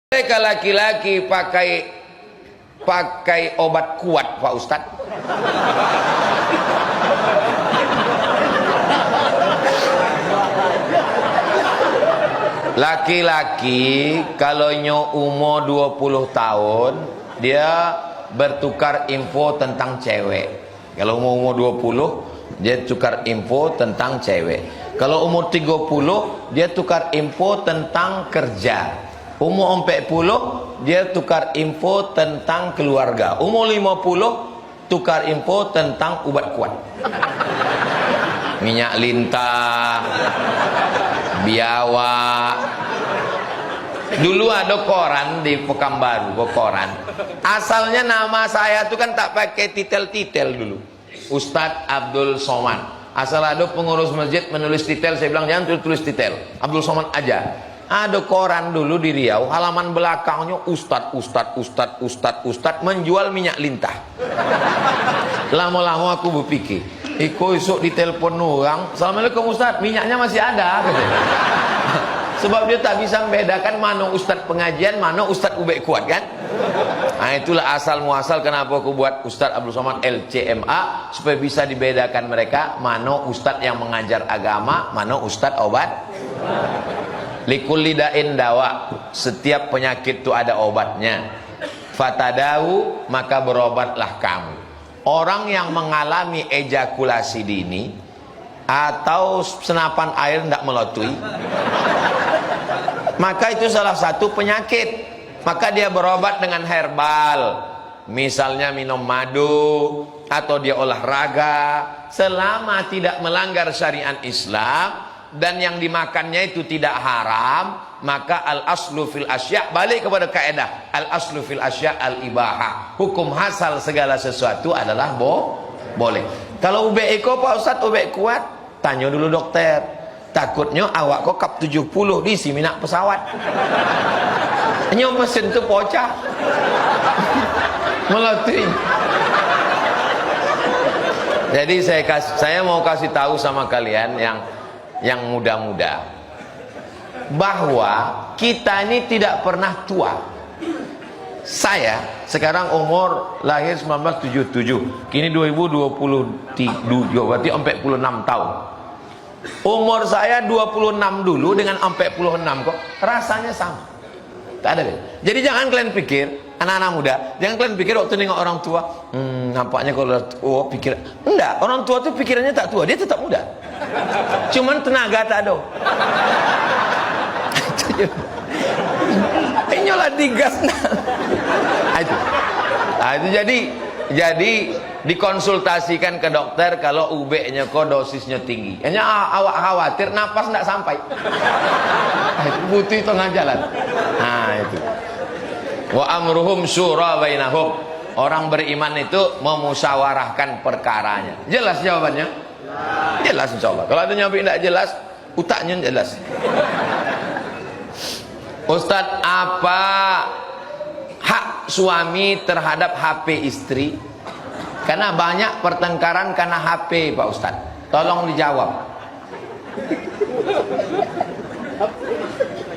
Mereka laki-laki pakai obat kuat, Pak Ustadz. Laki-laki kalau umur 20 tahun dia bertukar info tentang cewek. Kalau umur 20 dia tukar info tentang cewek. Kalau umur 30 dia tukar info tentang kerja. Umur 40 dia tukar info tentang keluarga. Umur 50 tukar info tentang obat kuat. Minyak lintah, biawak. Dulu ada koran di Pekanbaru, koran. Asalnya nama saya itu kan tak pakai titel-titel dulu. Ustadz Abdul Somad. Asal ada pengurus masjid menulis titel, saya bilang jangan tulis titel, Abdul Somad aja. Ada koran dulu di Riau, halaman belakangnya Ustadz menjual minyak lintah. Lama-lama aku berpikir, isuk ditelepon orang, Assalamualaikum Ustadz, minyaknya masih ada. Sebab dia tak bisa membedakan mana Ustadz pengajian, mana Ustadz ubek kuat kan. Nah itulah asal muasal kenapa aku buat Ustadz Abdul Somad LCMA, supaya bisa dibedakan mereka mana Ustadz yang mengajar agama, mana Ustadz obat. Likulli da'in dawa, setiap penyakit itu ada obatnya. Fatadau, maka berobatlah kamu. Orang yang mengalami ejakulasi dini atau senapan air tidak melatui, maka itu salah satu penyakit. Maka dia berobat dengan herbal, misalnya minum madu atau dia olahraga, selama tidak melanggar syariat Islam dan yang dimakannya itu tidak haram, maka al aslu fil asya, balik kepada kaidah al aslu fil asya al ibahah, hukum asal segala sesuatu adalah boleh. Kalau ubek eko Pak Ustadz ubek kuat, tanya dulu dokter, takutnya awak kok kap 70 di si minak pesawat. Nyo mesin tu pocah. Melatih. Jadi saya mau kasih tahu sama kalian yang muda-muda, bahwa kita ini tidak pernah tua. Saya sekarang umur lahir 1977, kini 2023, berarti 46 tahun. Umur saya 26 dulu dengan 46 kok rasanya sama. Tak ada. Jadi jangan kalian pikir, anak-anak muda, jangan kalian pikir waktu nengok orang tua, nampaknya kalau pikir, enggak, orang tua tuh pikirannya tak tua, dia tetap muda. Cuman tenaga tak ada. Inyolah digas. Itu jadi dikonsultasikan ke dokter kalau UB-nya kok dosisnya tinggi. Hanya awak khawatir napas enggak sampai. Itu butuh tengah jalan. Nah itu. Wa amruhum syura bainahum. Orang beriman itu memusyawarahkan perkaranya. Jelas jawabannya? Jelas insyaallah. Kalau ada nyampe tidak jelas, utaknya jelas. Ustadz, apa hak suami terhadap HP istri? Karena banyak pertengkaran karena HP, Pak Ustadz. Tolong dijawab.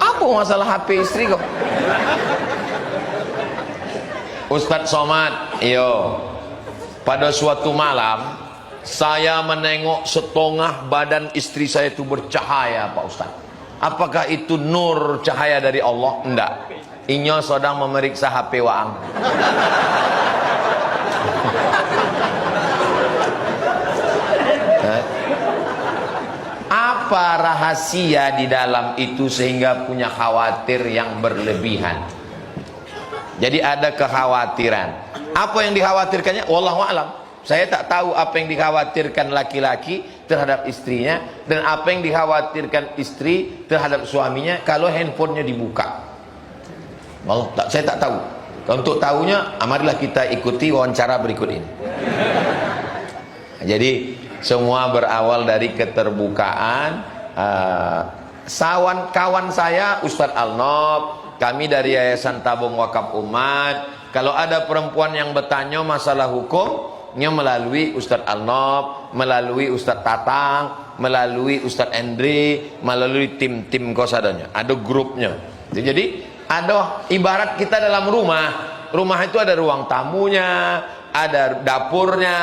Apa masalah HP istri kok? Ustadz Somad, iyo. Pada suatu malam saya menengok setengah badan istri saya itu bercahaya, Pak Ustadz. Apakah itu nur cahaya dari Allah? Enggak. Inyo sedang memeriksa HP waang. Apa rahasia di dalam itu sehingga punya khawatir yang berlebihan? Jadi ada kekhawatiran. Apa yang dikhawatirkannya? Wallahu a'lam. Saya tak tahu apa yang dikhawatirkan laki-laki terhadap istrinya dan apa yang dikhawatirkan istri terhadap suaminya kalau handphonenya dibuka. Saya tak tahu. Untuk tahunya, marilah kita ikuti wawancara berikut ini. Jadi semua berawal dari keterbukaan. Kawan saya Ustadz Alnob, kami dari Yayasan Tabung Wakaf Umat. Kalau ada perempuan yang bertanya masalah hukum, melalui Ustadz Alnob, melalui Ustadz Tatang, melalui Ustadz Endri, melalui tim-tim kosadanya, ada grupnya. Jadi Ada ibarat kita dalam rumah. Rumah itu ada ruang tamunya, ada dapurnya,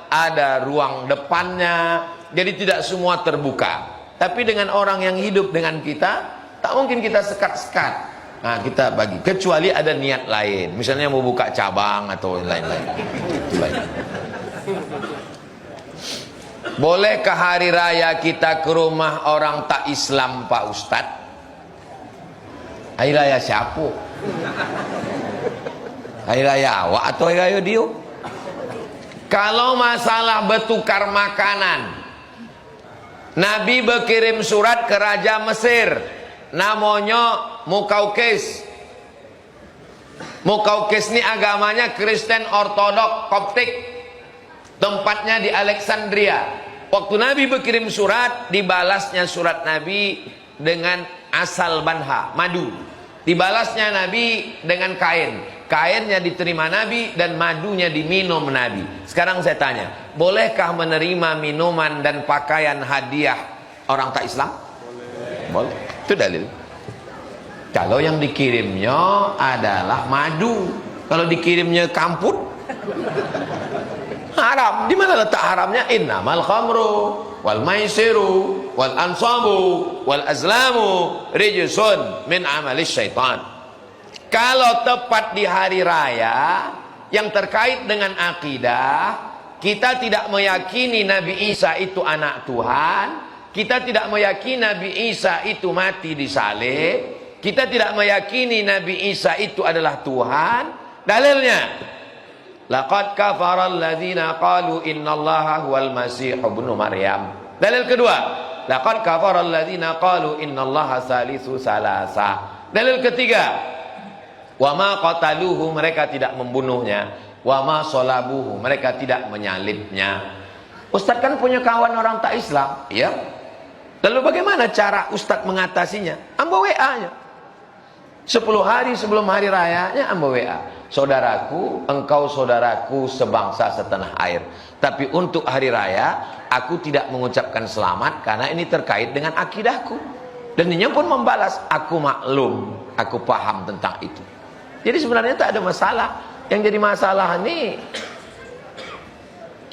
ada ruang depannya. Jadi tidak semua terbuka. Tapi dengan orang yang hidup dengan kita, tak mungkin kita sekat-sekat. Nah, kita bagi. Kecuali ada niat lain. Misalnya mau buka cabang atau lain-lain. Bolehkah hari raya kita ke rumah orang tak Islam, Pak Ustadz? Hari raya siapa? Hari raya awak atau hari raya dia? Kalau masalah bertukar makanan, Nabi berkirim surat ke Raja Mesir, namanya Mukaukis. Mukaukis ini agamanya Kristen Ortodok Koptik, tempatnya di Alexandria. Waktu Nabi berkirim surat, dibalasnya surat Nabi dengan asal banha, madu. Dibalasnya Nabi dengan kain. Kainnya diterima Nabi dan madunya diminum Nabi. Sekarang saya tanya, bolehkah menerima minuman dan pakaian hadiah orang tak Islam? Boleh. Itu dalil. Kalau yang dikirimnya adalah madu, kalau dikirimnya kamput, haram. Di mana letak haramnya? Innamal khamru wal maisiru wal ansabu wal azlamu rijsun min amalis syaitan. Kalau tepat di hari raya yang terkait dengan akidah, kita tidak meyakini Nabi Isa itu anak Tuhan, kita tidak meyakini Nabi Isa itu mati di salib, kita tidak meyakini Nabi Isa itu adalah Tuhan. Dalilnya, laqad kafara alladzina qalu innallaha huwal masih ibnu Maryam. Dalil kedua, laqad kafara alladzina qalu innallaha salisu salasa. Dalil ketiga, wa ma qataluhu, mereka tidak membunuhnya, wa ma salabuhu, mereka tidak menyalibnya. Ustaz kan punya kawan orang tak Islam, ya. Lalu bagaimana cara Ustaz mengatasinya? Ambo WA-nya. 10 hari sebelum hari rayanya ambo WA. Saudaraku, engkau saudaraku sebangsa setanah air. Tapi untuk hari raya, aku tidak mengucapkan selamat karena ini terkait dengan akidahku. Dan dia pun membalas, aku maklum, aku paham tentang itu. Jadi sebenarnya tak ada masalah. Yang jadi masalah ini,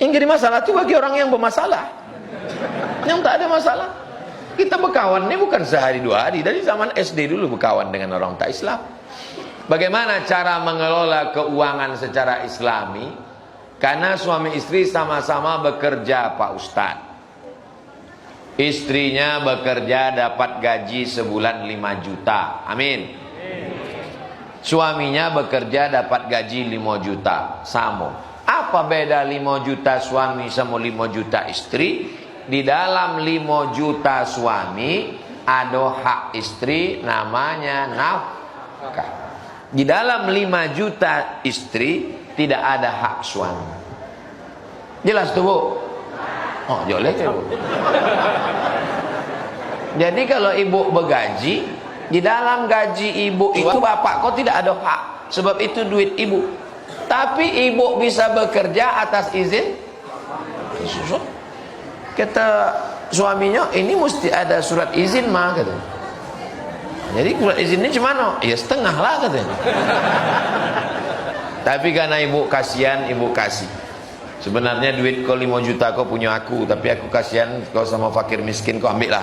yang jadi masalah itu bagi orang yang bermasalah. Yang tak ada masalah. Kita berkawan ini bukan sehari dua hari. Dari zaman SD dulu berkawan dengan orang tak Islam. Bagaimana cara mengelola keuangan secara Islami? Karena suami istri sama-sama bekerja, Pak Ustadz. Istrinya bekerja dapat gaji sebulan 5 juta. Amin. Suaminya bekerja dapat gaji 5 juta. Sama. Apa beda 5 juta suami sama 5 juta istri? Di dalam 5 juta suami ada hak istri namanya nafkah. Di dalam 5 juta istri tidak ada hak suami. Jelas tuh, Bu? Oh, jolek ya, Bu. Jadi kalau ibu bergaji, di dalam gaji ibu itu bapak kok tidak ada hak, sebab itu duit ibu. Tapi ibu bisa bekerja atas izin. Kata suaminya, ini mesti ada surat izin mah, kata. Jadi surat izin ini gimana? Ya setengah lah, katanya. Tapi karena ibu kasihan, ibu kasih. Sebenarnya duit kau 5 juta kau punya aku, tapi aku kasihan kau sama fakir miskin, kau ambil lah.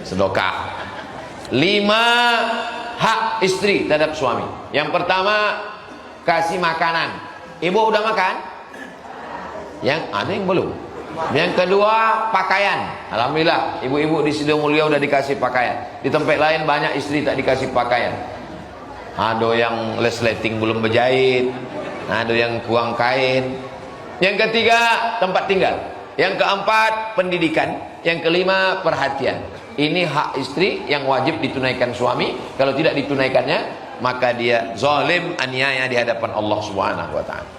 Sedekah. 5 hak istri terhadap suami. Yang pertama, kasih makanan. Ibu udah makan? Yang ada yang belum. Yang kedua, pakaian. Alhamdulillah, ibu-ibu di Sido Mulia udah dikasih pakaian. Di tempat lain banyak istri tak dikasih pakaian. Ada yang resleting belum berjahit, ada yang kurang kain. Yang ketiga, tempat tinggal. Yang keempat, pendidikan. Yang kelima, perhatian. Ini hak istri yang wajib ditunaikan suami. Kalau tidak ditunaikannya, maka dia zalim, aniaya di hadapan Allah Subhanahu wa ta'ala.